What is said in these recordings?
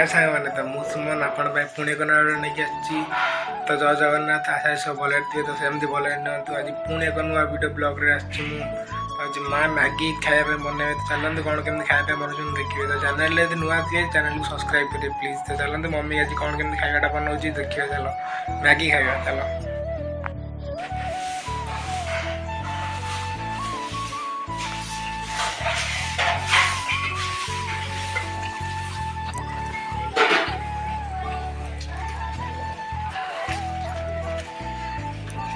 हाय सांग मैंने तो मु सुमन आपण पुणे को नहीं आसी तो जय जगन्नाथ आशा सब भले थे तो सेमती भले नियंतु आज पुणे एक नुआ वीडियो ब्लॉग रे आछि मु आज माँ मैगी खाया बनने चलते कौन केमती खाया बनाऊँ देखिए तो चैनल यदि नुआ थी चैनल को सब्सक्राइब करिए प्लीज तो चलते मम्मी आज कौन केमती खायाटा बनाऊँ देखिए चलो मैगी खाଇବା चलो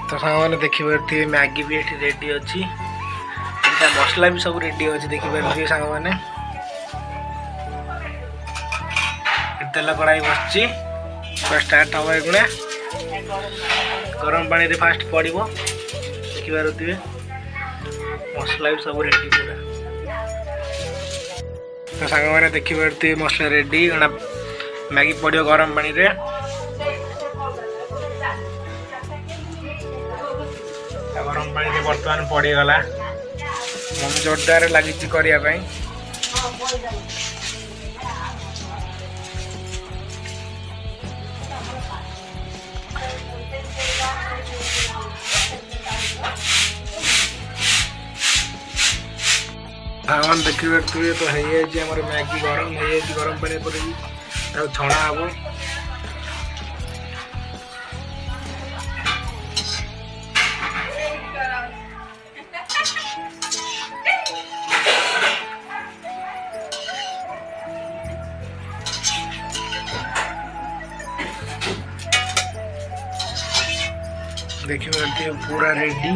तो सामने देखिए मैगी भी ये रेडी अच्छी मसला भी सब रेडी अच्छी देखिए सांग मैंने तेल कड़ाई बस स्टार्ट हम एगुणा गरम पानी रे फास्ट पड़ो देखिए मसला भी सब रेडी पूरा तो सांग मैंने देखिए मसला रेडी मैगी पड़ो गरम पानी रे गरम पानी रे बर्तमान पड़गला मम्मी जोरदार लगी करने हाँ देखिए तो है मैगी गरम है गरम पानी पर छणा हम देखिए पूरा रेडी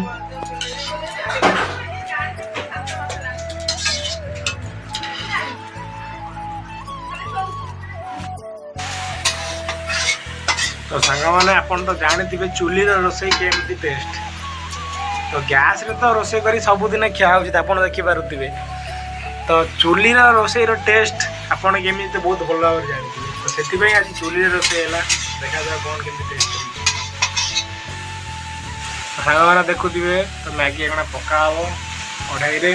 तो सांग मैंने आपन तो जानी चूल्ही रोसई केमती टेस्ट तो गैस रे तो रोसई करी सबुदिन खिया हो देखी पारे तो चूल्ही रोसई टेस्ट आपन केमी बहुत भल भाव जानते तो से आज चूल्ही रोसई है देखा जाए कौन केमती टेस्ट सांग मैंने देखुवे तो मैगी एक पका हम कढ़ाई रे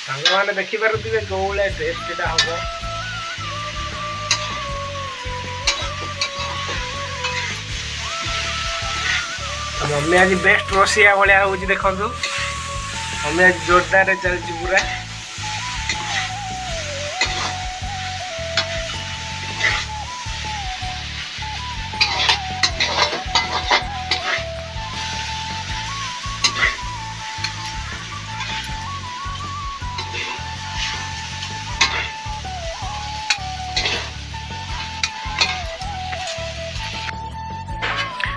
सांग मैंने देखिपे कौ भाया टेस्ट हम मम्मी आज बेस्ट रोसिया भाया हूँ देखु मम्मी आज जोरदार चलती पूरा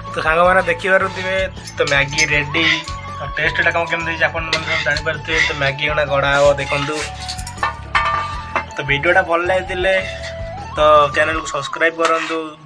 तो सांग मैंने देखिपे तो मैगी रेडी टेस्ट कौन केमती जापारे तो मैगी गुणा गड़ा हे देखु तो वीडियोटा भल लगे तो चैनल को सब्सक्राइब करूँ।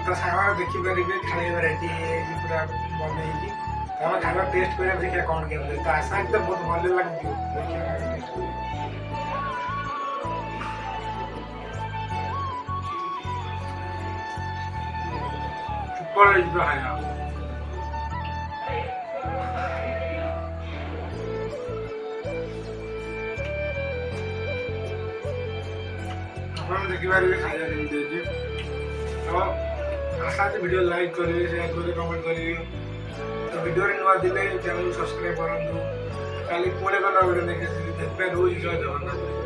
तो सागर देखिपारे खाଇବା रेडी पूरा बनई खाना टेस्ट कर देखिए कौन के तो आशा तो बहुत भल लगे सुपर खाया देखिए खाया तो आशा वीडियो लाइक करेंगे शेयर करेंगे कमेंट करेंगे तो वीडियो नुआ दिले चैनल सब्सक्राइब करूँ खाली पुणे वीडियो देखिए रोज जय जगन्नाथ।